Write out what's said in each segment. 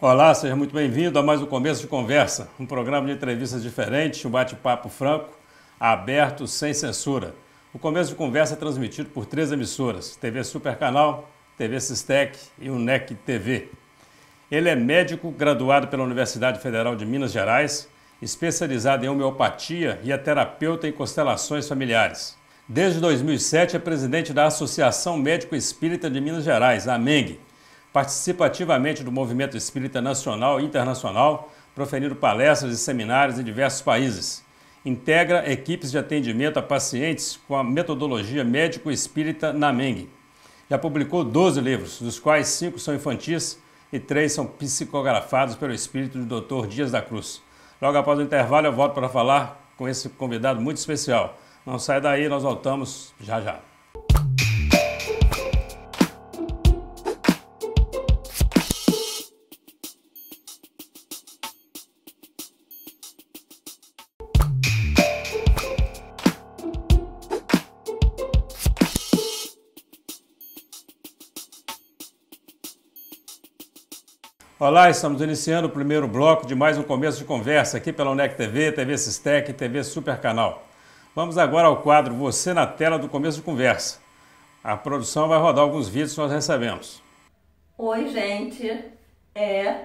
Olá, seja muito bem-vindo a mais um Começo de Conversa, um programa de entrevistas diferentes, um bate-papo franco, aberto, sem censura. O Começo de Conversa é transmitido por 3 emissoras, TV Supercanal, TV Sistec e o NEC TV. Ele é médico, graduado pela Universidade Federal de Minas Gerais, especializado em homeopatia e é terapeuta em constelações familiares. Desde 2007 é presidente da Associação Médico Espírita de Minas Gerais, a AMENG. Participa ativamente do movimento espírita nacional e internacional, proferindo palestras e seminários em diversos países. Integra equipes de atendimento a pacientes com a metodologia médico-espírita na AMENG. Já publicou 12 livros, dos quais 5 são infantis e 3 são psicografados pelo espírito do Dr. Dias da Cruz. Logo após o intervalo eu volto para falar com esse convidado muito especial. Não sai daí, nós voltamos já já. Olá, estamos iniciando o primeiro bloco de mais um Começo de Conversa aqui pela NEC TV, TV Sistec e TV Supercanal. Vamos agora ao quadro Você na Tela do Começo de Conversa. A produção vai rodar alguns vídeos que nós recebemos. Oi, gente.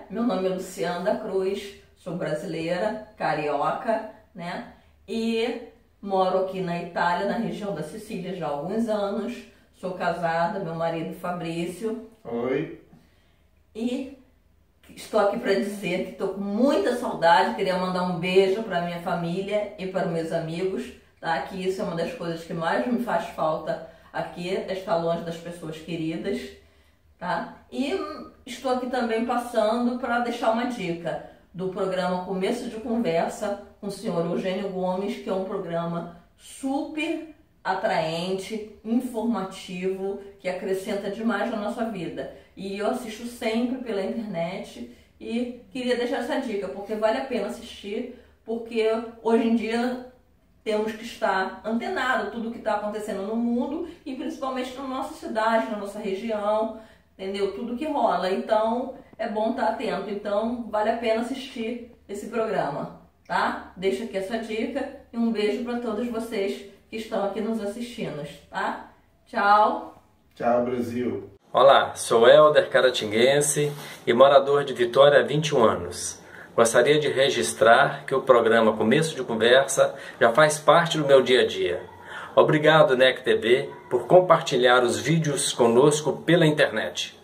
Meu nome é Luciana da Cruz, sou brasileira, carioca, né? E moro aqui na Itália, na região da Sicília já há alguns anos. Sou casada, meu marido Fabrício. Oi. E estou aqui para dizer que estou com muita saudade, queria mandar um beijo para minha família e para meus amigos, tá? Que isso é uma das coisas que mais me faz falta aqui, estar longe das pessoas queridas, tá? E estou aqui também passando para deixar uma dica do programa Começo de Conversa com o senhor Eugênio Gomes, que é um programa super atraente, informativo, que acrescenta demais na nossa vida. E eu assisto sempre pela internet e queria deixar essa dica, porque vale a pena assistir, porque hoje em dia temos que estar antenado tudo o que está acontecendo no mundo e principalmente na nossa cidade, na nossa região, entendeu? Tudo que rola. Então é bom estar atento. Então vale a pena assistir esse programa, tá? Deixo aqui essa dica e um beijo para todos vocês que estão aqui nos assistindo, tá? Tchau! Tchau, Brasil! Olá, sou Helder Caratinguense e morador de Vitória há 21 anos. Gostaria de registrar que o programa Começo de Conversa já faz parte do meu dia a dia. Obrigado, NEC TV, por compartilhar os vídeos conosco pela internet.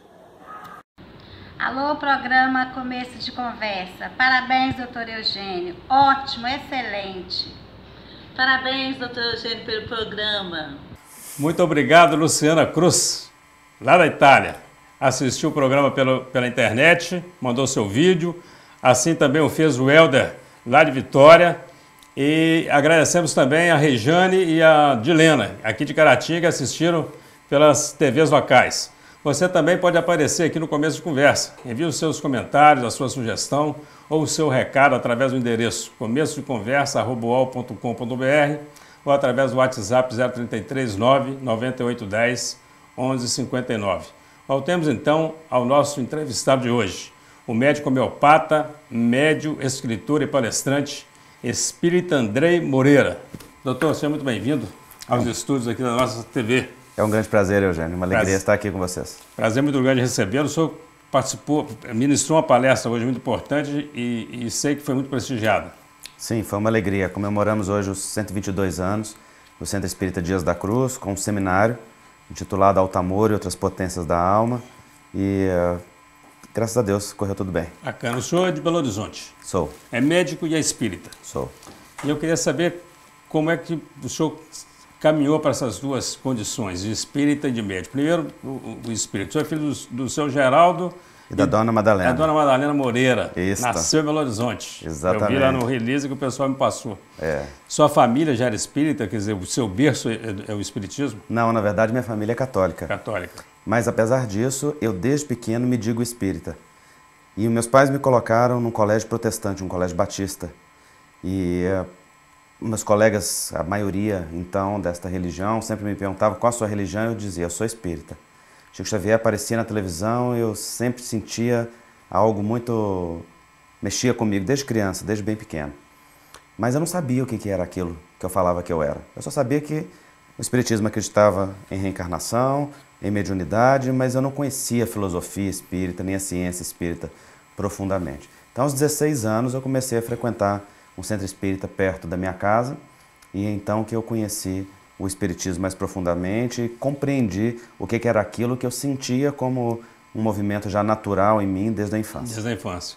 Alô, programa Começo de Conversa. Parabéns, doutor Eugênio. Ótimo, excelente. Parabéns, doutor Eugênio, pelo programa. Muito obrigado, Luciana Cruz, lá da Itália. Assistiu o programa pela internet, mandou seu vídeo. Assim também o fez o Helder, lá de Vitória. E agradecemos também a Rejane e a Dilena, aqui de Caratinga, que assistiram pelas TVs locais. Você também pode aparecer aqui no Começo de Conversa. Envie os seus comentários, a sua sugestão ou o seu recado através do endereço começodeconversa@uol.com.br ou através do WhatsApp 033 9 9810 1159. Voltemos então ao nosso entrevistado de hoje, o médico homeopata, médio, escritor e palestrante, espírita Andrei Moreira. Doutor, seja muito bem-vindo aos estúdios aqui da nossa TV. É um grande prazer, Eugênio. Uma alegria estar aqui com vocês. Prazer muito grande recebê-lo. O senhor participou, ministrou uma palestra hoje muito importante e sei que foi muito prestigiada. Sim, foi uma alegria. Comemoramos hoje os 122 anos do Centro Espírita Dias da Cruz, com um seminário intitulado Altamor e Outras Potências da Alma. E, graças a Deus, correu tudo bem. Bacana. O senhor é de Belo Horizonte? Sou. É médico e é espírita? Sou. E eu queria saber como é que o senhor caminhou para essas duas condições, de espírita e de médico. Primeiro, o espírito. O senhor é filho do seu Geraldo e da Dona Madalena. A Dona Madalena Moreira. Isso. Nasceu em Belo Horizonte. Exatamente. Eu vi lá no release que o pessoal me passou. É. Sua família já era espírita? Quer dizer, o seu berço é o espiritismo? Não, na verdade minha família é católica. Católica. Mas apesar disso, eu desde pequeno me digo espírita. E meus pais me colocaram num colégio protestante, um colégio batista. E meus colegas, a maioria, então, desta religião, sempre me perguntavam qual a sua religião, e eu dizia, eu sou espírita. Chico Xavier aparecia na televisão, eu sempre sentia algo muito... mexia comigo desde criança, desde bem pequeno. Mas eu não sabia o que era aquilo que eu falava que eu era. Eu só sabia que o Espiritismo acreditava em reencarnação, em mediunidade, mas eu não conhecia a filosofia espírita, nem a ciência espírita profundamente. Então, aos 16 anos, eu comecei a frequentar um centro espírita perto da minha casa, e então que eu conheci o Espiritismo mais profundamente e compreendi o que era aquilo que eu sentia como um movimento já natural em mim desde a infância. Desde a infância.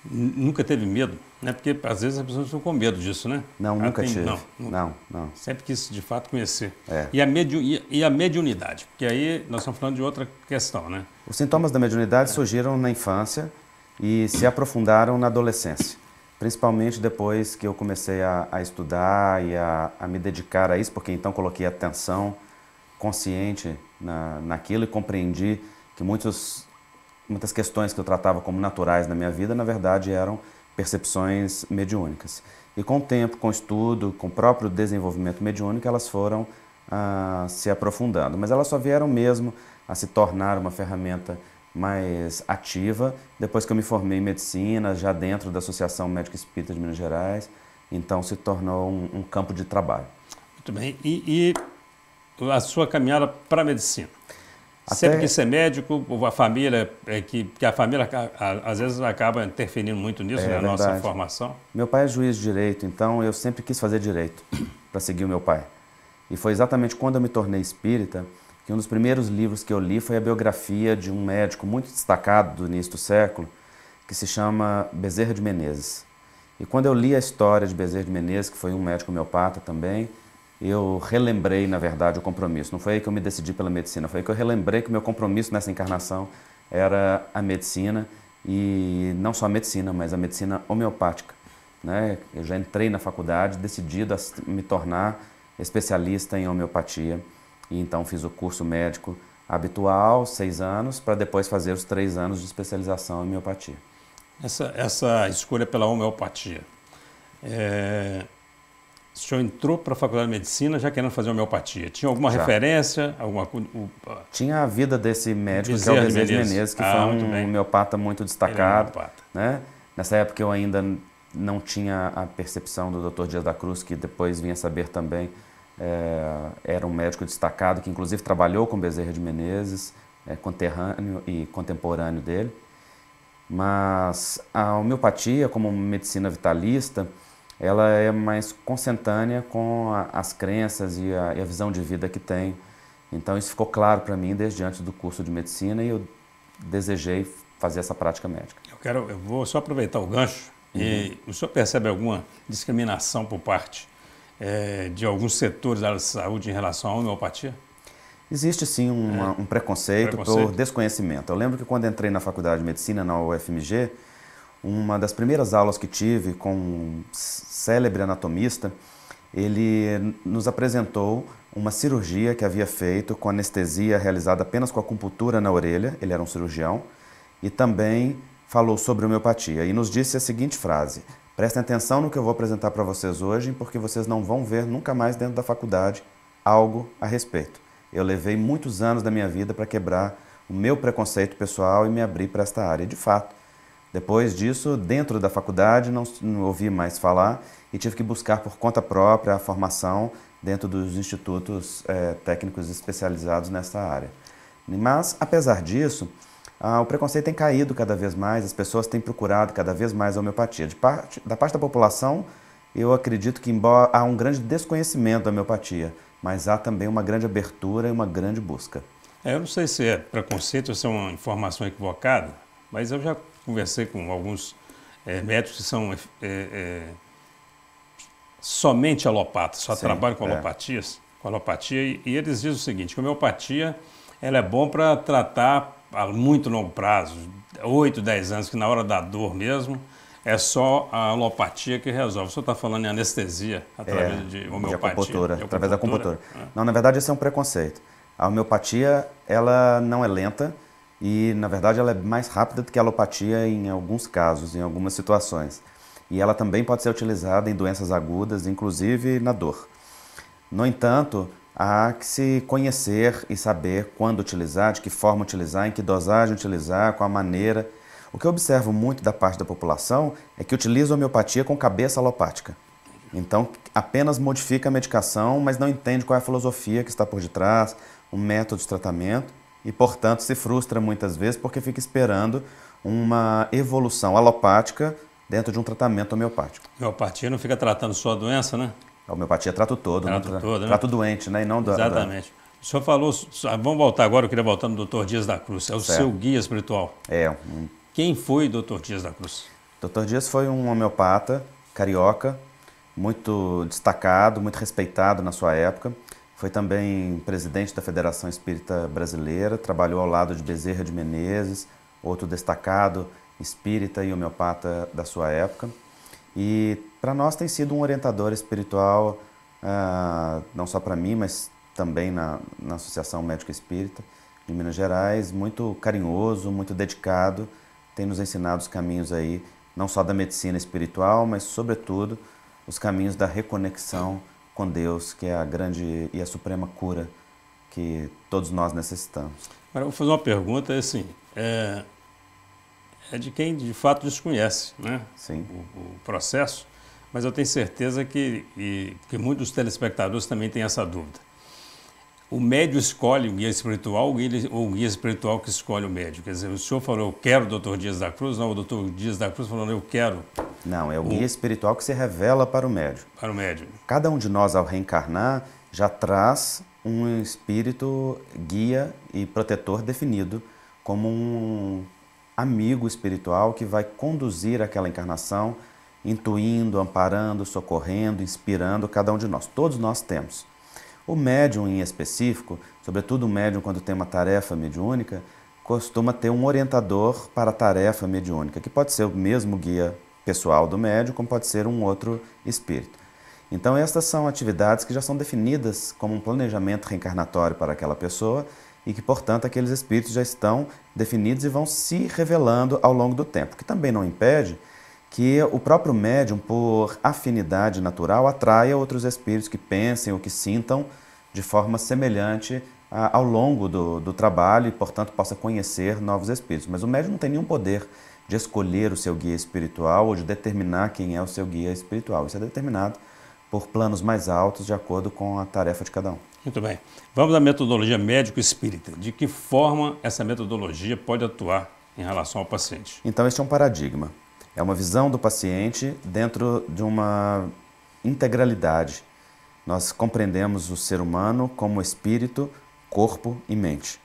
Nunca teve medo, né? Porque às vezes as pessoas ficam com medo disso, né? Não, nunca tive. Não. Não. Sempre quis de fato conhecer. É. E a mediunidade, porque aí nós estamos falando de outra questão, né? Os sintomas da mediunidade surgiram na infância e se aprofundaram na adolescência. Principalmente depois que eu comecei a estudar e a me dedicar a isso, porque então coloquei atenção consciente naquilo e compreendi que muitas questões que eu tratava como naturais na minha vida, na verdade, eram percepções mediúnicas. E com o tempo, com o estudo, com o próprio desenvolvimento mediúnico, elas foram se aprofundando. Mas elas só vieram mesmo a se tornar uma ferramenta mais ativa depois que eu me formei em medicina, já dentro da Associação Médica Espírita de Minas Gerais. Então se tornou um campo de trabalho. Muito bem. E a sua caminhada para a medicina? Sempre quis ser médico, ou a família, que a família às vezes acaba interferindo muito nisso, na nossa formação? Meu pai é juiz de direito, então eu sempre quis fazer direito para seguir o meu pai. E foi exatamente quando eu me tornei espírita que um dos primeiros livros que eu li foi a biografia de um médico muito destacado do início do século, que se chama Bezerra de Menezes. E quando eu li a história de Bezerra de Menezes, que foi um médico homeopata também, eu relembrei, na verdade, o compromisso. Não foi aí que eu me decidi pela medicina, foi aí que eu relembrei que o meu compromisso nessa encarnação era a medicina, e não só a medicina, mas a medicina homeopática, né? Eu já entrei na faculdade decidido a me tornar especialista em homeopatia, e então fiz o curso médico habitual, 6 anos, para depois fazer os 3 anos de especialização em homeopatia. Essa escolha pela homeopatia, o senhor entrou para a Faculdade de Medicina já querendo fazer homeopatia. Tinha alguma referência? Tinha a vida desse médico, que é o Bezerra de Menezes, que foi um homeopata muito destacado. Né? Nessa época eu ainda não tinha a percepção do Dr. Dias da Cruz, que depois vinha saber também, era um médico destacado, que inclusive trabalhou com Bezerra de Menezes, conterrâneo e contemporâneo dele. Mas a homeopatia, como medicina vitalista, ela é mais consentânea com as crenças e a visão de vida que tem. Então isso ficou claro para mim desde antes do curso de medicina, e eu desejei fazer essa prática médica. Eu vou só aproveitar o gancho. E o senhor percebe alguma discriminação por parte de alguns setores da saúde em relação à homeopatia? Existe sim um preconceito por desconhecimento. Eu lembro que quando entrei na Faculdade de Medicina, na UFMG, uma das primeiras aulas que tive com um célebre anatomista, ele nos apresentou uma cirurgia que havia feito com anestesia realizada apenas com acupuntura na orelha, ele era um cirurgião, e também falou sobre homeopatia e nos disse a seguinte frase: prestem atenção no que eu vou apresentar para vocês hoje, porque vocês não vão ver nunca mais dentro da faculdade algo a respeito. Eu levei muitos anos da minha vida para quebrar o meu preconceito pessoal e me abrir para esta área. E, de fato, depois disso, dentro da faculdade, não ouvi mais falar e tive que buscar por conta própria a formação dentro dos institutos técnicos especializados nessa área. Mas, apesar disso, o preconceito tem caído cada vez mais, as pessoas têm procurado cada vez mais a homeopatia. Da parte da população, eu acredito que embora há um grande desconhecimento da homeopatia, mas há também uma grande abertura e uma grande busca. Eu não sei se é preconceito ou se é uma informação equivocada, mas eu já conversei com alguns médicos que são somente alopatas, só trabalham com alopatia, e eles dizem o seguinte: que a homeopatia ela é bom para tratar a muito longo prazo, 8, 10 anos, que na hora da dor mesmo, é só a alopatia que resolve. O senhor está falando em anestesia através de homeopatia? Através da acupuntura. Não, na verdade, esse é um preconceito. A homeopatia, ela não é lenta e, na verdade, ela é mais rápida do que a alopatia em alguns casos, em algumas situações. E ela também pode ser utilizada em doenças agudas, inclusive na dor. No entanto, há que se conhecer e saber quando utilizar, de que forma utilizar, em que dosagem utilizar, qual a maneira. O que eu observo muito da parte da população é que utiliza a homeopatia com cabeça alopática. Então, apenas modifica a medicação, mas não entende qual é a filosofia que está por detrás, o método de tratamento e, portanto, se frustra muitas vezes porque fica esperando uma evolução alopática dentro de um tratamento homeopático. A homeopatia não fica tratando só a doença, né? A homeopatia trata o todo, Trata o todo, né? Trata o doente, né? E não Exatamente. O senhor falou, vamos voltar agora, eu queria voltar no Dr. Dias da Cruz, é o Certo. seu guia espiritual. Quem foi o Dr. Dias da Cruz? Dr. Dias foi um homeopata carioca, muito destacado, muito respeitado na sua época. Foi também presidente da Federação Espírita Brasileira, trabalhou ao lado de Bezerra de Menezes, outro destacado espírita e homeopata da sua época. E para nós tem sido um orientador espiritual, não só para mim, mas também na Associação Médica Espírita de Minas Gerais, muito carinhoso, muito dedicado, tem nos ensinado os caminhos aí, não só da medicina espiritual, mas sobretudo os caminhos da reconexão com Deus, que é a grande e a suprema cura que todos nós necessitamos. Agora, eu vou fazer uma pergunta, assim, é de quem de fato desconhece, né? Sim. O processo, mas eu tenho certeza que muitos telespectadores também têm essa dúvida. O médium escolhe o guia espiritual ou o guia espiritual que escolhe o médium? Quer dizer, o senhor falou, eu quero o Dr. Dias da Cruz, não, o Dr. Dias da Cruz falou, eu quero. Não, é o guia espiritual que se revela para o médium. Para o médium. Cada um de nós, ao reencarnar, já traz um espírito guia e protetor definido como um amigo espiritual que vai conduzir aquela encarnação, intuindo, amparando, socorrendo, inspirando cada um de nós. Todos nós temos. O médium em específico, sobretudo o médium quando tem uma tarefa mediúnica, costuma ter um orientador para a tarefa mediúnica, que pode ser o mesmo guia pessoal do médium, como pode ser um outro espírito. Então estas são atividades que já são definidas como um planejamento reencarnatório para aquela pessoa e que, portanto, aqueles espíritos já estão definidos e vão se revelando ao longo do tempo, que também não impede que o próprio médium, por afinidade natural, atraia outros espíritos que pensem ou que sintam de forma semelhante ao longo do trabalho e, portanto, possa conhecer novos espíritos. Mas o médium não tem nenhum poder de escolher o seu guia espiritual ou de determinar quem é o seu guia espiritual. Isso é determinado por planos mais altos, de acordo com a tarefa de cada um. Muito bem. Vamos à metodologia médico-espírita. De que forma essa metodologia pode atuar em relação ao paciente? Então, este é um paradigma. É uma visão do paciente dentro de uma integralidade. Nós compreendemos o ser humano como espírito, corpo e mente.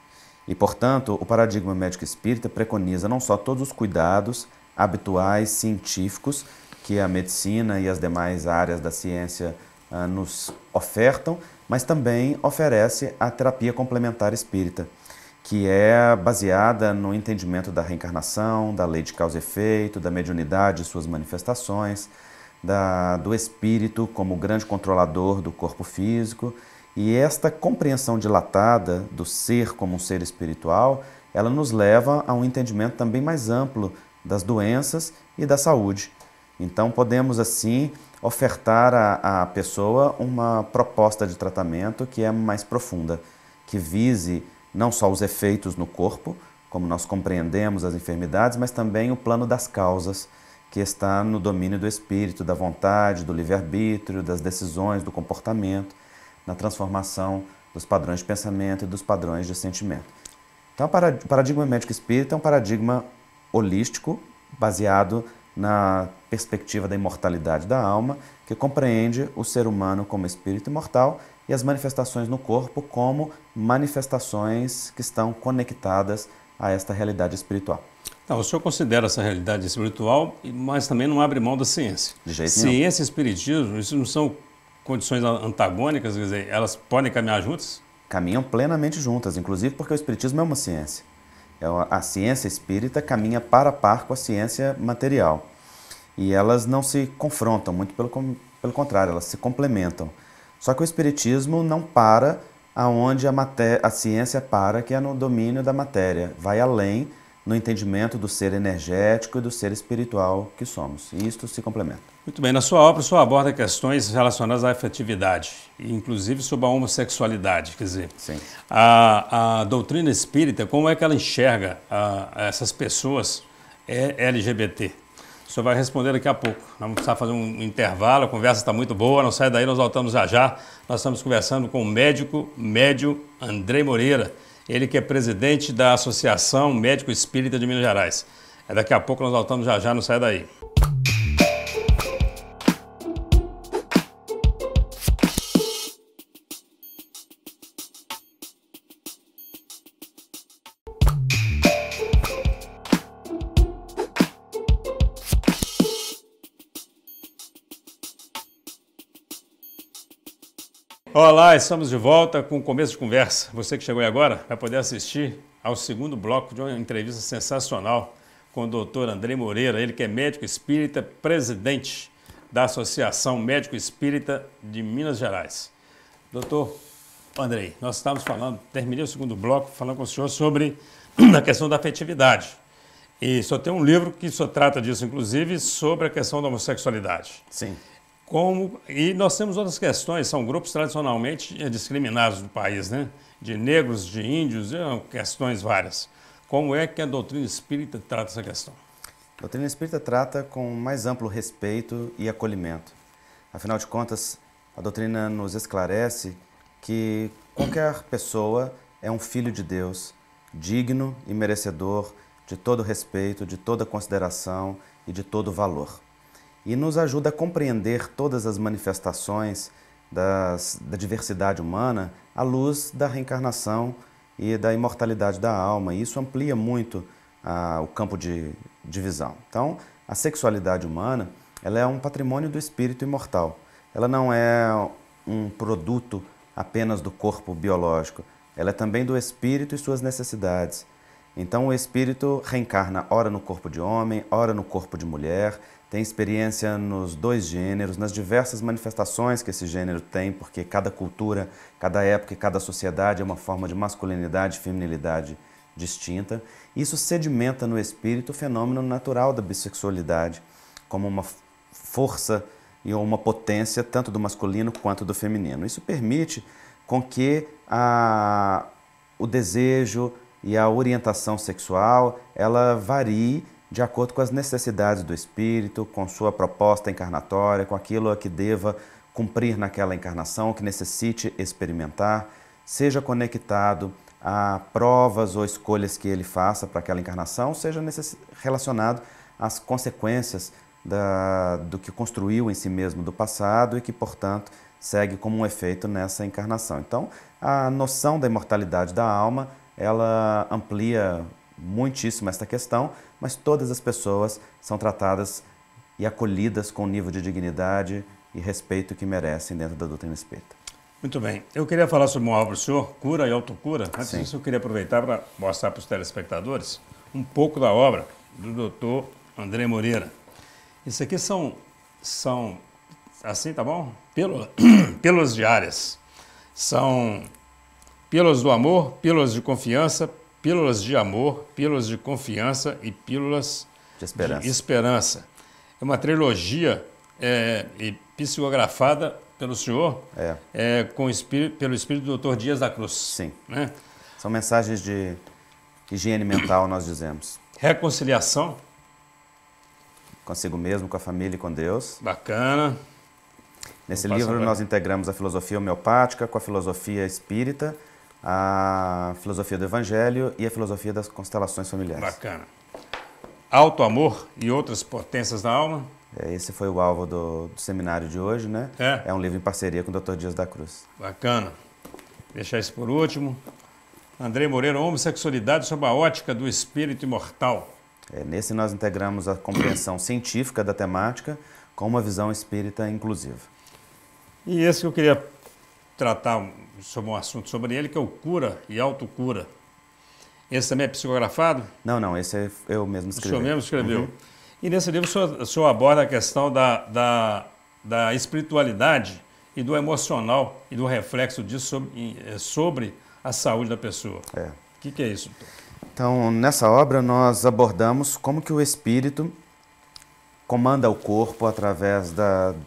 E, portanto, o paradigma médico espírita preconiza não só todos os cuidados habituais, científicos, que a medicina e as demais áreas da ciência nos ofertam, mas também oferece a terapia complementar espírita, que é baseada no entendimento da reencarnação, da lei de causa e efeito, da mediunidade e suas manifestações, do espírito como grande controlador do corpo físico. E esta compreensão dilatada do ser como um ser espiritual, ela nos leva a um entendimento também mais amplo das doenças e da saúde. Então podemos assim ofertar à pessoa uma proposta de tratamento que é mais profunda, que vise não só os efeitos no corpo, como nós compreendemos as enfermidades, mas também o plano das causas, que está no domínio do espírito, da vontade, do livre-arbítrio, das decisões, do comportamento, na transformação dos padrões de pensamento e dos padrões de sentimento. Então, o paradigma médico espírita é um paradigma holístico, baseado na perspectiva da imortalidade da alma, que compreende o ser humano como espírito imortal e as manifestações no corpo como manifestações que estão conectadas a esta realidade espiritual. Então, o senhor considera essa realidade espiritual, mas também não abre mão da ciência. De jeito nenhum. Ciência e espiritismo, isso não são condições antagônicas, quer dizer, elas podem caminhar juntas? Caminham plenamente juntas, inclusive porque o espiritismo é uma ciência. A ciência espírita caminha par a par com a ciência material. E elas não se confrontam, muito pelo contrário, elas se complementam. Só que o espiritismo não para aonde a ciência para, que é no domínio da matéria. Vai além no entendimento do ser energético e do ser espiritual que somos. E isto se complementa. Muito bem. Na sua obra, o senhor aborda questões relacionadas à afetividade, inclusive sobre a homossexualidade. Quer dizer, Sim. A doutrina espírita, como é que ela enxerga essas pessoas LGBT? O senhor vai responder daqui a pouco. Vamos precisar fazer um intervalo, a conversa está muito boa, não sai daí, nós voltamos já já. Nós estamos conversando com o médico Andrei Moreira, ele que é presidente da Associação Médico Espírita de Minas Gerais. Daqui a pouco nós voltamos já já, não sai daí. Olá, estamos de volta com o Começo de Conversa. Você que chegou aí agora vai poder assistir ao segundo bloco de uma entrevista sensacional com o Dr. Andrei Moreira, ele que é médico espírita, presidente da Associação Médico Espírita de Minas Gerais. Doutor Andrei, nós estávamos falando, terminei o segundo bloco falando com o senhor sobre a questão da afetividade. E o senhor tem um livro que o senhor trata disso, inclusive, sobre a questão da homossexualidade. Sim. E nós temos outras questões, são grupos tradicionalmente discriminados do país, né? De negros, de índios, questões várias. Como é que a doutrina espírita trata essa questão? A doutrina espírita trata com mais amplo respeito e acolhimento. Afinal de contas, a doutrina nos esclarece que qualquer pessoa é um filho de Deus, digno e merecedor de todo respeito, de toda consideração e de todo valor. E nos ajuda a compreender todas as manifestações da diversidade humana à luz da reencarnação e da imortalidade da alma. E isso amplia muito o campo de visão. Então, a sexualidade humana ela é um patrimônio do espírito imortal. Ela não é um produto apenas do corpo biológico. Ela é também do espírito e suas necessidades. Então, o espírito reencarna ora no corpo de homem, ora no corpo de mulher, tem experiência nos dois gêneros, nas diversas manifestações que esse gênero tem, porque cada cultura, cada época e cada sociedade é uma forma de masculinidade e feminilidade distinta. Isso sedimenta no espírito o fenômeno natural da bissexualidade, como uma força e uma potência tanto do masculino quanto do feminino. Isso permite com que o desejo e a orientação sexual ela varie de acordo com as necessidades do espírito, com sua proposta encarnatória, com aquilo a que deva cumprir naquela encarnação, que necessite experimentar, seja conectado a provas ou escolhas que ele faça para aquela encarnação, seja relacionado às consequências do que construiu em si mesmo do passado e que, portanto, segue como um efeito nessa encarnação. Então, a noção da imortalidade da alma, ela amplia muitíssimo esta questão, mas todas as pessoas são tratadas e acolhidas com o nível de dignidade e respeito que merecem dentro da doutrina espírita. Muito bem. Eu queria falar sobre uma obra do senhor, Cura e Autocura. Antes Sim. disso, eu queria aproveitar para mostrar para os telespectadores um pouco da obra do Dr. Andrei Moreira. Isso aqui são assim, tá bom? Pílulas diárias. São pílulas do amor, pílulas de confiança, pílulas de amor, pílulas de confiança e pílulas de esperança. É uma trilogia psicografada pelo senhor, pelo espírito do Dr. Dias da Cruz. Sim. Né? São mensagens de higiene mental, nós dizemos. Reconciliação. Consigo mesmo, com a família e com Deus. Bacana. Nesse livro nós integramos a filosofia homeopática com a filosofia espírita, a filosofia do Evangelho e a filosofia das constelações familiares. Bacana. Alto amor e outras potências da alma. Esse foi o alvo do seminário de hoje, né? É um livro em parceria com o Dr. Dias da Cruz. Bacana. Deixar isso por último. Andrei Moreira, homossexualidade sob a ótica do espírito imortal. Nesse nós integramos a compreensão científica da temática com uma visão espírita inclusiva. E esse que eu queria tratar sobre um assunto sobre ele, que é o Cura e Autocura. Esse também é psicografado? Não, esse eu mesmo escrevi. O senhor mesmo escreveu. Uhum. E nesse livro o senhor aborda a questão da espiritualidade e do emocional e do reflexo disso sobre a saúde da pessoa. O que é isso, doutor? Então, nessa obra nós abordamos como que o espírito comanda o corpo através do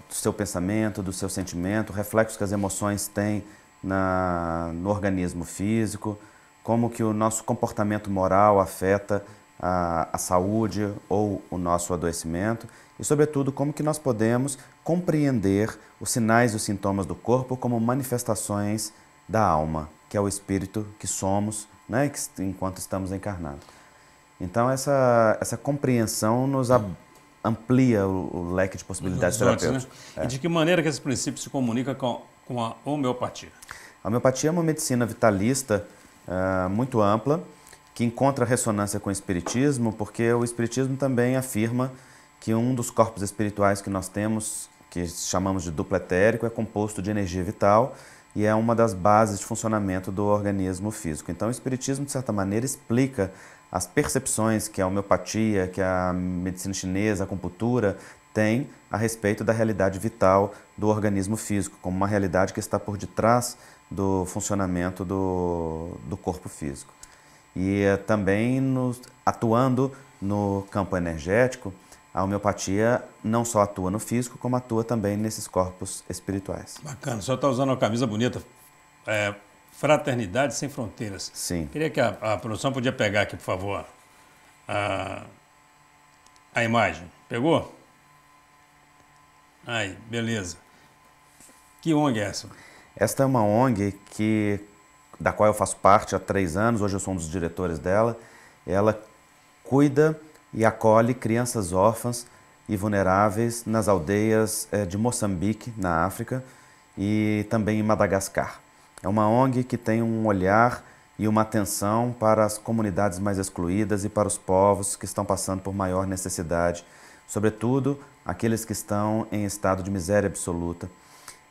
seu pensamento, do seu sentimento, o reflexo que as emoções têm no organismo físico, como que o nosso comportamento moral afeta a saúde ou o nosso adoecimento e, sobretudo, como que nós podemos compreender os sinais e os sintomas do corpo como manifestações da alma, que é o espírito que somos, né, enquanto estamos encarnados. Então, essa compreensão nos amplia o leque de possibilidades terapêuticas. Né? E de que maneira que esse princípio se comunica com a homeopatia? A homeopatia é uma medicina vitalista muito ampla, que encontra ressonância com o espiritismo, porque o espiritismo também afirma que um dos corpos espirituais que nós temos, que chamamos de duplo etérico, é composto de energia vital e é uma das bases de funcionamento do organismo físico. Então, o espiritismo, de certa maneira, explica as percepções que a homeopatia, que a medicina chinesa, a acupuntura tem a respeito da realidade vital do organismo físico, como uma realidade que está por detrás do funcionamento do corpo físico. E também atuando no campo energético, a homeopatia não só atua no físico, como atua também nesses corpos espirituais. Bacana, o senhor está usando uma camisa bonita, Fraternidade Sem Fronteiras. Sim. Queria que a produção podia pegar aqui, por favor, a imagem. Pegou? Aí, beleza. Que ONG é essa? Esta é uma ONG da qual eu faço parte há 3 anos, hoje eu sou um dos diretores dela. Ela cuida e acolhe crianças órfãs e vulneráveis nas aldeias de Moçambique, na África, e também em Madagascar. É uma ONG que tem um olhar e uma atenção para as comunidades mais excluídas e para os povos que estão passando por maior necessidade, sobretudo aqueles que estão em estado de miséria absoluta.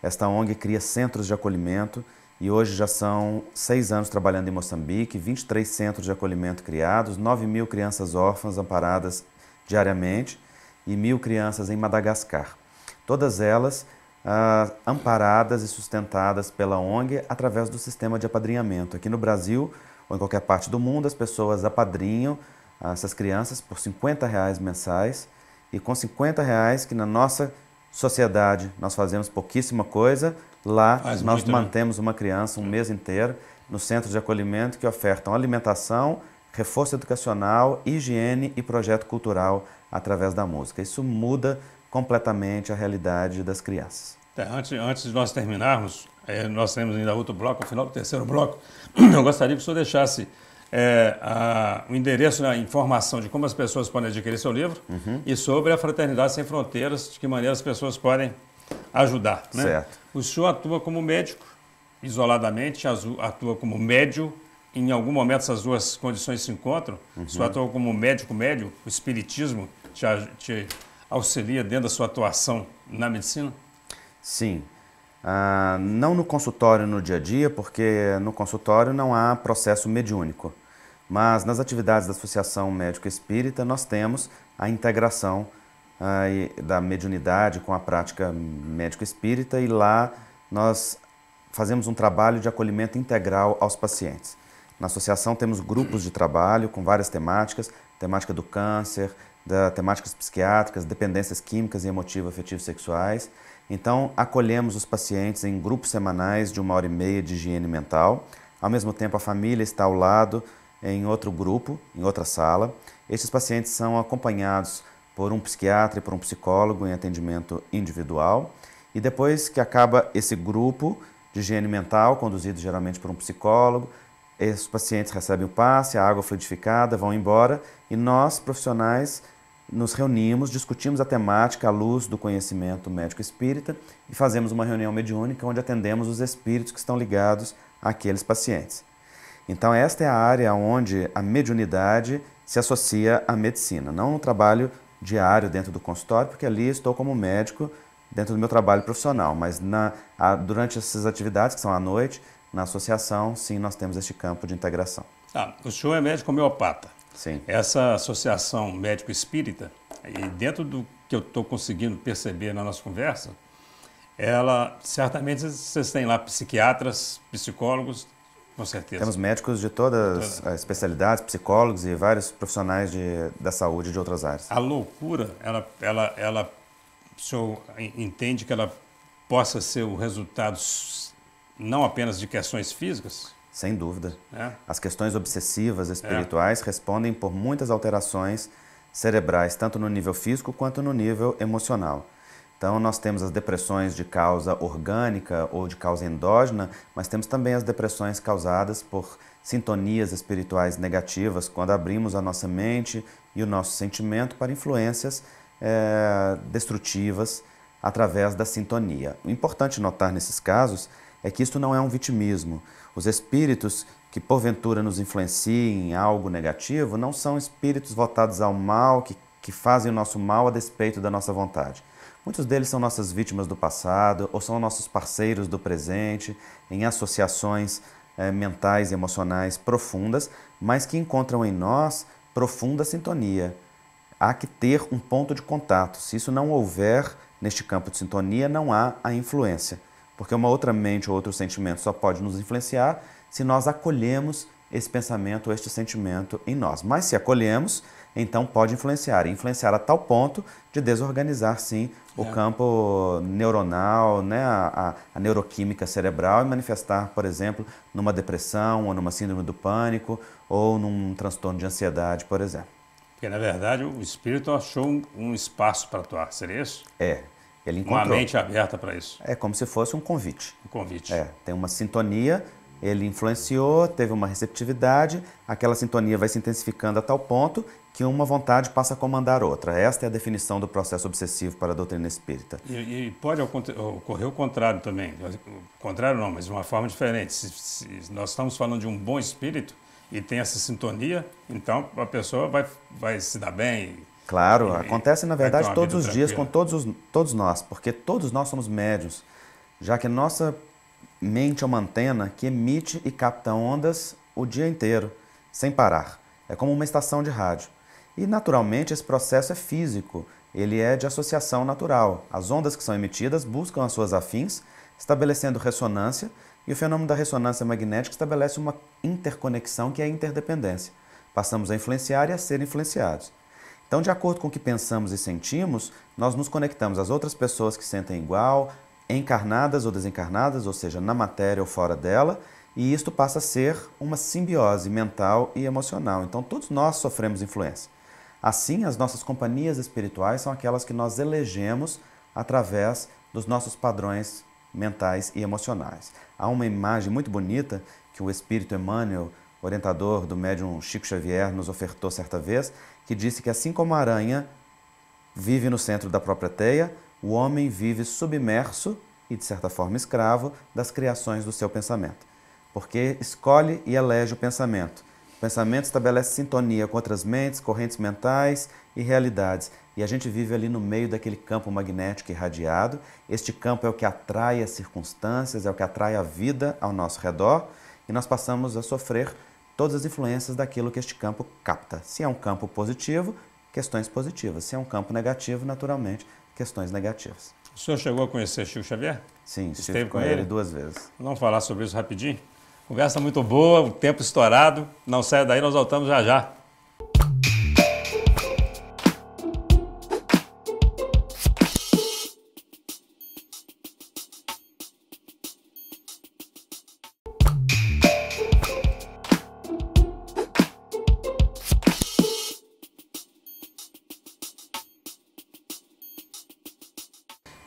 Esta ONG cria centros de acolhimento e hoje já são 6 anos trabalhando em Moçambique, 23 centros de acolhimento criados, 9.000 crianças órfãs amparadas diariamente e 1.000 crianças em Madagascar. Todas elas amparadas e sustentadas pela ONG através do sistema de apadrinhamento. Aqui no Brasil ou em qualquer parte do mundo, as pessoas apadrinham essas crianças por R$50 mensais e com R$50 que na nossa sociedade nós fazemos pouquíssima coisa, lá nós mantemos uma criança um mês inteiro no centro de acolhimento que ofertam alimentação, reforço educacional, higiene e projeto cultural através da música. Isso muda completamente a realidade das crianças. Antes de nós terminarmos, nós temos ainda outro bloco, ao final do 3º bloco, eu gostaria que o senhor deixasse o endereço, a informação de como as pessoas podem adquirir seu livro e sobre a Fraternidade Sem Fronteiras, de que maneira as pessoas podem ajudar. Né? Certo. O senhor atua como médico, isoladamente, atua como médium. Em algum momento essas duas condições se encontram. O senhor atua como médico médium, o espiritismo te auxilia dentro da sua atuação na medicina? Sim. Não no consultório no dia a dia, porque no consultório não há processo mediúnico. Mas nas atividades da Associação Médico Espírita nós temos a integração da mediunidade com a prática médico espírita e lá nós fazemos um trabalho de acolhimento integral aos pacientes. Na associação temos grupos de trabalho com várias temáticas, temática do câncer, temáticas psiquiátricas, dependências químicas e emotivo-afetivo-sexuais. Então, acolhemos os pacientes em grupos semanais de 1h30 de higiene mental. Ao mesmo tempo, a família está ao lado em outro grupo, em outra sala. Estes pacientes são acompanhados por um psiquiatra e por um psicólogo em atendimento individual. E depois que acaba esse grupo de higiene mental, conduzido geralmente por um psicólogo, esses pacientes recebem o passe, a água fluidificada, vão embora e nós, profissionais, nos reunimos, discutimos a temática à luz do conhecimento médico espírita e fazemos uma reunião mediúnica onde atendemos os espíritos que estão ligados àqueles pacientes. Então esta é a área onde a mediunidade se associa à medicina, não no trabalho diário dentro do consultório, porque ali estou como médico dentro do meu trabalho profissional, mas durante essas atividades que são à noite, na associação, sim, nós temos este campo de integração. O senhor é médico homeopata. Sim. Essa associação médico-espírita, e dentro do que eu estou conseguindo perceber na nossa conversa, certamente vocês têm lá psiquiatras, psicólogos, com certeza. Temos médicos de todas as especialidades, psicólogos e vários profissionais da saúde de outras áreas. A loucura, o senhor entende que ela possa ser o resultado não apenas de questões físicas? Sem dúvida. É. As questões obsessivas espirituais respondem por muitas alterações cerebrais, tanto no nível físico quanto no nível emocional. Então, nós temos as depressões de causa orgânica ou de causa endógena, mas temos também as depressões causadas por sintonias espirituais negativas, quando abrimos a nossa mente e o nosso sentimento para influências destrutivas através da sintonia. O importante notar nesses casos é que isto não é um vitimismo. Os espíritos que porventura nos influenciem em algo negativo não são espíritos votados ao mal, que fazem o nosso mal a despeito da nossa vontade. Muitos deles são nossas vítimas do passado ou são nossos parceiros do presente, em associações mentais e emocionais profundas, mas que encontram em nós profunda sintonia. Há que ter um ponto de contato. Se isso não houver neste campo de sintonia, não há a influência. Porque uma outra mente ou outro sentimento só pode nos influenciar se nós acolhemos esse pensamento ou este sentimento em nós. Mas se acolhemos, então pode influenciar. Influenciar a tal ponto de desorganizar, sim, o campo neuronal, né, a neuroquímica cerebral e manifestar, por exemplo, numa depressão ou numa síndrome do pânico ou num transtorno de ansiedade, por exemplo. Porque, na verdade, o espírito achou um espaço para atuar, seria isso? Ele encontrou. Uma mente aberta para isso. É como se fosse um convite. Um convite. Tem uma sintonia, ele influenciou, teve uma receptividade, aquela sintonia vai se intensificando a tal ponto que uma vontade passa a comandar outra. Esta é a definição do processo obsessivo para a doutrina espírita. E pode ocorrer o contrário também. O contrário não, mas de uma forma diferente. Se nós estamos falando de um bom espírito e tem essa sintonia, então a pessoa vai se dar bem. Claro, acontece na verdade todos os dias com tranquila. todos nós, porque todos nós somos médiuns, já que nossa mente é uma antena que emite e capta ondas o dia inteiro, sem parar. É como uma estação de rádio. E naturalmente esse processo é físico, ele é de associação natural. As ondas que são emitidas buscam as suas afins, estabelecendo ressonância, e o fenômeno da ressonância magnética estabelece uma interconexão que é a interdependência. Passamos a influenciar e a ser influenciados. Então, de acordo com o que pensamos e sentimos, nós nos conectamos às outras pessoas que sentem igual, encarnadas ou desencarnadas, ou seja, na matéria ou fora dela, e isto passa a ser uma simbiose mental e emocional. Então, todos nós sofremos influência. Assim, as nossas companhias espirituais são aquelas que nós elegemos através dos nossos padrões mentais e emocionais. Há uma imagem muito bonita que o espírito Emmanuel, orientador do médium Chico Xavier, nos ofertou certa vez, que disse que assim como a aranha vive no centro da própria teia, o homem vive submerso e, de certa forma, escravo das criações do seu pensamento. Porque escolhe e elege o pensamento. O pensamento estabelece sintonia com outras mentes, correntes mentais e realidades. E a gente vive ali no meio daquele campo magnético irradiado. Este campo é o que atrai as circunstâncias, é o que atrai a vida ao nosso redor. E nós passamos a sofrer todas as influências daquilo que este campo capta. Se é um campo positivo, questões positivas. Se é um campo negativo, naturalmente, questões negativas. O senhor chegou a conhecer Chico Xavier? Sim, estive com ele 2 vezes. Vamos falar sobre isso rapidinho? Conversa muito boa, o tempo estourado. Não saia daí, nós voltamos já já.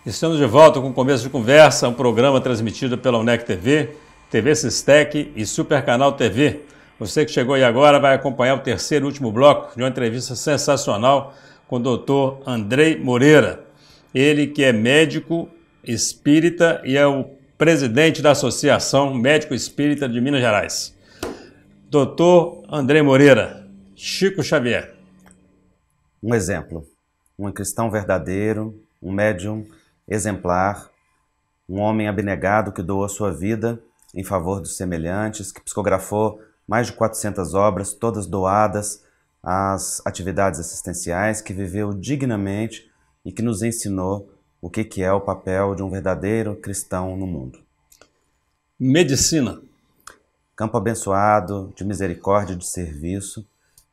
Estamos de volta com o Começo de Conversa, um programa transmitido pela UNEC TV, TV Sistec e Super Canal TV. Você que chegou aí agora vai acompanhar o terceiro e último bloco de uma entrevista sensacional com o Dr. Andrei Moreira. Ele que é médico espírita e é o presidente da Associação Médico Espírita de Minas Gerais. Dr. Andrei Moreira, Chico Xavier. Um exemplo, um cristão verdadeiro, um médium exemplar, um homem abnegado que doou sua vida em favor dos semelhantes, que psicografou mais de 400 obras, todas doadas às atividades assistenciais, que viveu dignamente e que nos ensinou o que é o papel de um verdadeiro cristão no mundo. Medicina. Campo abençoado de misericórdia e de serviço,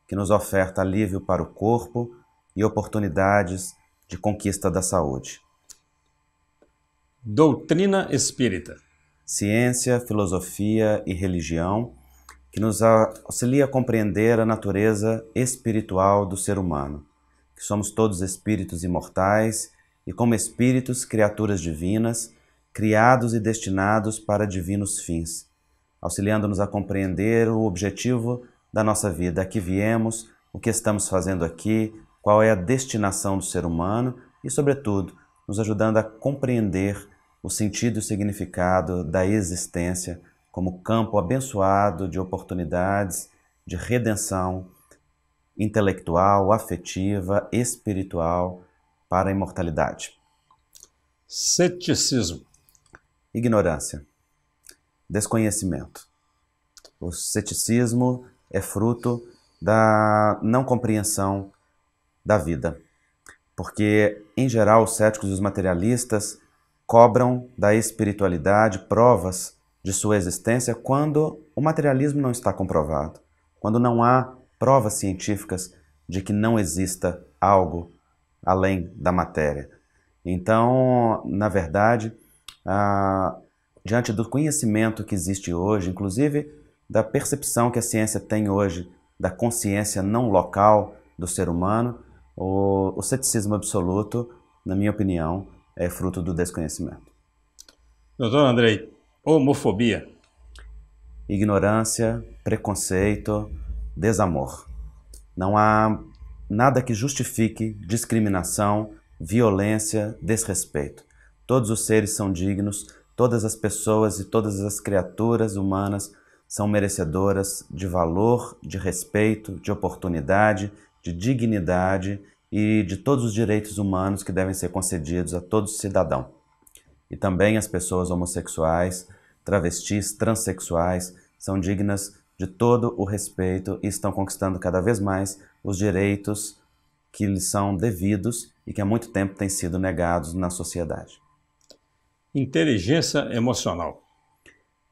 que nos oferta alívio para o corpo e oportunidades de conquista da saúde. Doutrina espírita. ciência, filosofia e religião, que nos auxilia a compreender a natureza espiritual do ser humano, que somos todos espíritos imortais e, como espíritos, criaturas divinas, criados e destinados para divinos fins, auxiliando-nos a compreender o objetivo da nossa vida, a que viemos, o que estamos fazendo aqui, qual é a destinação do ser humano e, sobretudo, nos ajudando a compreender o sentido e o significado da existência como campo abençoado de oportunidades, de redenção intelectual, afetiva, espiritual para a imortalidade. Ceticismo. Ignorância. Desconhecimento. O ceticismo é fruto da não compreensão da vida, porque, em geral, os céticos e os materialistas cobram da espiritualidade provas de sua existência quando o materialismo não está comprovado, quando não há provas científicas de que não exista algo além da matéria. Então, na verdade, diante do conhecimento que existe hoje, inclusive da percepção que a ciência tem hoje da consciência não local do ser humano, o ceticismo absoluto, na minha opinião, é fruto do desconhecimento. Doutor Andrei, homofobia. Ignorância, preconceito, desamor. Não há nada que justifique discriminação, violência, desrespeito. Todos os seres são dignos, todas as pessoas e todas as criaturas humanas são merecedoras de valor, de respeito, de oportunidade, de dignidade e de todos os direitos humanos que devem ser concedidos a todo cidadão. E também as pessoas homossexuais, travestis, transexuais são dignas de todo o respeito e estão conquistando cada vez mais os direitos que lhes são devidos e que há muito tempo têm sido negados na sociedade. Inteligência emocional.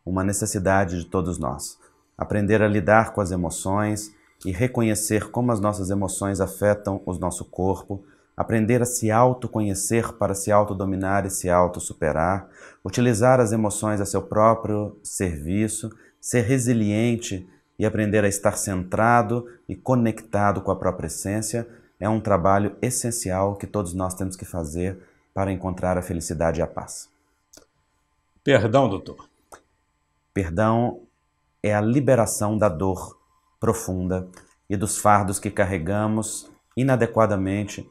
Uma necessidade de todos nós. Aprender a lidar com as emoções e reconhecer como as nossas emoções afetam o nosso corpo, aprender a se autoconhecer para se autodominar e se autossuperar, utilizar as emoções a seu próprio serviço, ser resiliente e aprender a estar centrado e conectado com a própria essência é um trabalho essencial que todos nós temos que fazer para encontrar a felicidade e a paz. Perdão, doutor. Perdão é a liberação da dor profunda e dos fardos que carregamos inadequadamente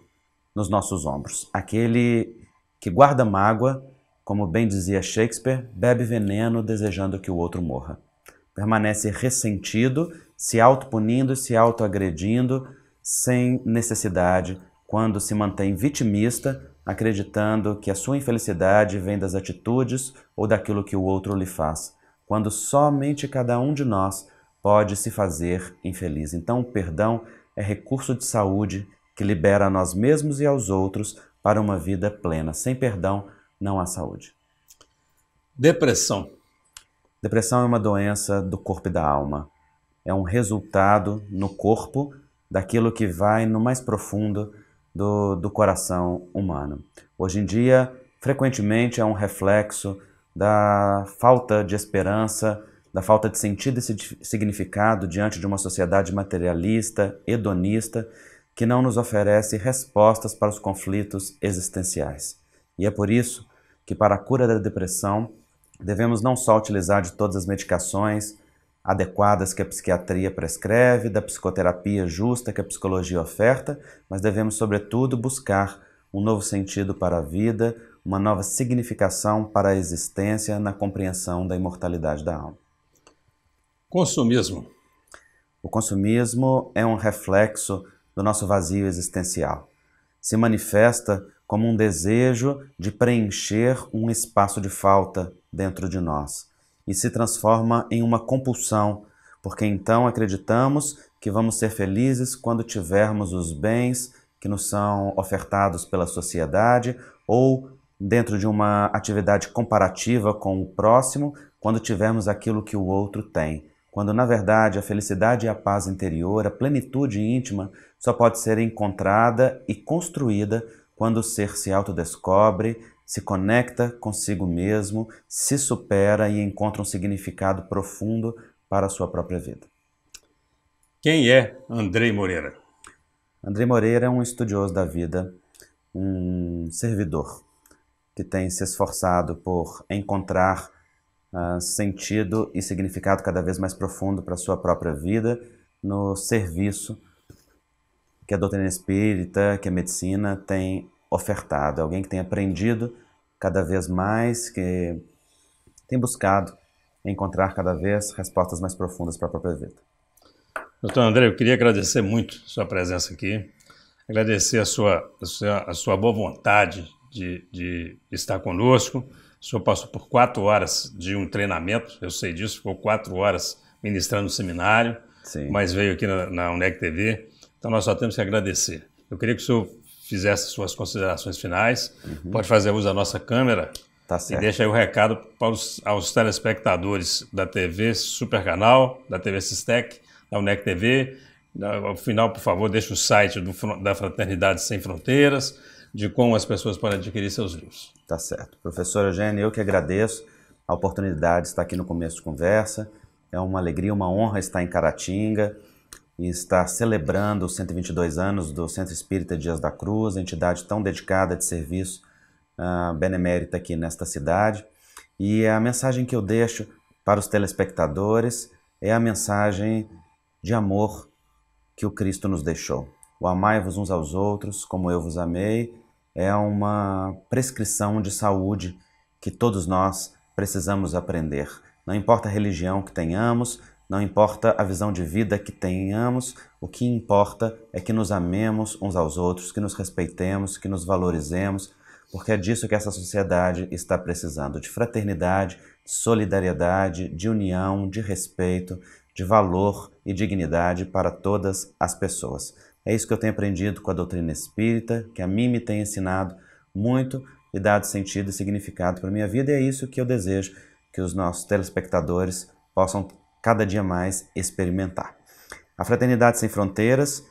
nos nossos ombros. Aquele que guarda mágoa, como bem dizia Shakespeare, bebe veneno desejando que o outro morra. Permanece ressentido, se autopunindo e se autoagredindo sem necessidade, quando se mantém vitimista, acreditando que a sua infelicidade vem das atitudes ou daquilo que o outro lhe faz, quando somente cada um de nós pode se fazer infeliz. Então, o perdão é recurso de saúde que libera a nós mesmos e aos outros para uma vida plena. Sem perdão, não há saúde. Depressão. Depressão é uma doença do corpo e da alma. É um resultado no corpo daquilo que vai no mais profundo do coração humano. Hoje em dia, frequentemente é um reflexo da falta de esperança, da falta de sentido e significado diante de uma sociedade materialista, hedonista, que não nos oferece respostas para os conflitos existenciais. E é por isso que, para a cura da depressão, devemos não só utilizar de todas as medicações adequadas que a psiquiatria prescreve, da psicoterapia justa que a psicologia oferta, mas devemos, sobretudo, buscar um novo sentido para a vida, uma nova significação para a existência na compreensão da imortalidade da alma. Consumismo. O consumismo é um reflexo do nosso vazio existencial. Se manifesta como um desejo de preencher um espaço de falta dentro de nós e se transforma em uma compulsão, porque então acreditamos que vamos ser felizes quando tivermos os bens que nos são ofertados pela sociedade ou dentro de uma atividade comparativa com o próximo, quando tivermos aquilo que o outro tem. Quando, na verdade, a felicidade e a paz interior, a plenitude íntima, só pode ser encontrada e construída quando o ser se autodescobre, se conecta consigo mesmo, se supera e encontra um significado profundo para a sua própria vida. Quem é Andrei Moreira? Andrei Moreira é um estudioso da vida, um servidor que tem se esforçado por encontrar sentido e significado cada vez mais profundo para a sua própria vida no serviço que a doutrina espírita, que a medicina tem ofertado. Alguém que tem aprendido cada vez mais, que tem buscado encontrar cada vez respostas mais profundas para a própria vida. Doutor Andrei, eu queria agradecer muito a sua presença aqui, agradecer a sua boa vontade de estar conosco. O senhor passou por 4 horas de um treinamento, eu sei disso, ficou 4 horas ministrando no seminário, Sim. Mas veio aqui na UNEC TV, então nós só temos que agradecer. Eu queria que o senhor fizesse suas considerações finais, pode fazer uso da nossa câmera. Tá certo. E deixa aí o recado para aos telespectadores da TV Super Canal, da TV Sistec, da UNEC TV. Ao final, por favor, deixe o site da Fraternidade Sem Fronteiras, de como as pessoas podem adquirir seus livros. Tá certo. Professor Eugênio, eu que agradeço a oportunidade de estar aqui no Começo de Conversa. É uma alegria, uma honra estar em Caratinga e estar celebrando os 122 anos do Centro Espírita Dias da Cruz, entidade tão dedicada de serviço benemérita aqui nesta cidade. E a mensagem que eu deixo para os telespectadores é a mensagem de amor que o Cristo nos deixou. O amai-vos uns aos outros como eu vos amei é uma prescrição de saúde que todos nós precisamos aprender. Não importa a religião que tenhamos, não importa a visão de vida que tenhamos, o que importa é que nos amemos uns aos outros, que nos respeitemos, que nos valorizemos, porque é disso que essa sociedade está precisando, de fraternidade, de solidariedade, de união, de respeito, de valor e dignidade para todas as pessoas. É isso que eu tenho aprendido com a doutrina espírita, que a mim me tem ensinado muito e dado sentido e significado para a minha vida, e é isso que eu desejo que os nossos telespectadores possam cada dia mais experimentar. A Fraternidade Sem Fronteiras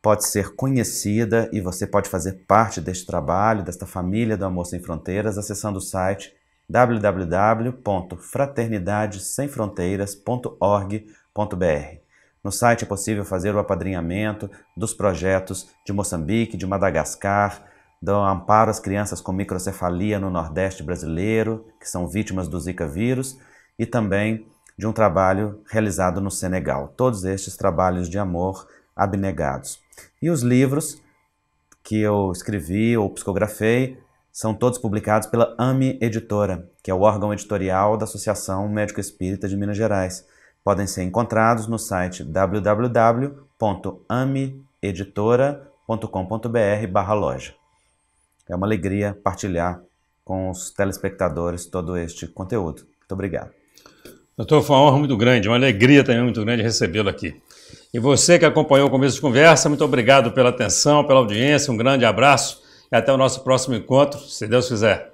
pode ser conhecida e você pode fazer parte deste trabalho, desta família do Amor Sem Fronteiras, acessando o site www.fraternidadesemfronteiras.org.br. No site é possível fazer o apadrinhamento dos projetos de Moçambique, de Madagascar, do amparo às crianças com microcefalia no Nordeste brasileiro, que são vítimas do Zika vírus, e também de um trabalho realizado no Senegal. Todos estes trabalhos de amor abnegados. E os livros que eu escrevi ou psicografei são todos publicados pela AME Editora, que é o órgão editorial da Associação Médico Espírita de Minas Gerais. Podem ser encontrados no site www.ameeditora.com.br/loja. É uma alegria partilhar com os telespectadores todo este conteúdo. Muito obrigado. Doutor, foi uma honra muito grande, uma alegria também muito grande recebê-lo aqui. E você que acompanhou o Começo de Conversa, muito obrigado pela atenção, pela audiência, um grande abraço e até o nosso próximo encontro, se Deus quiser.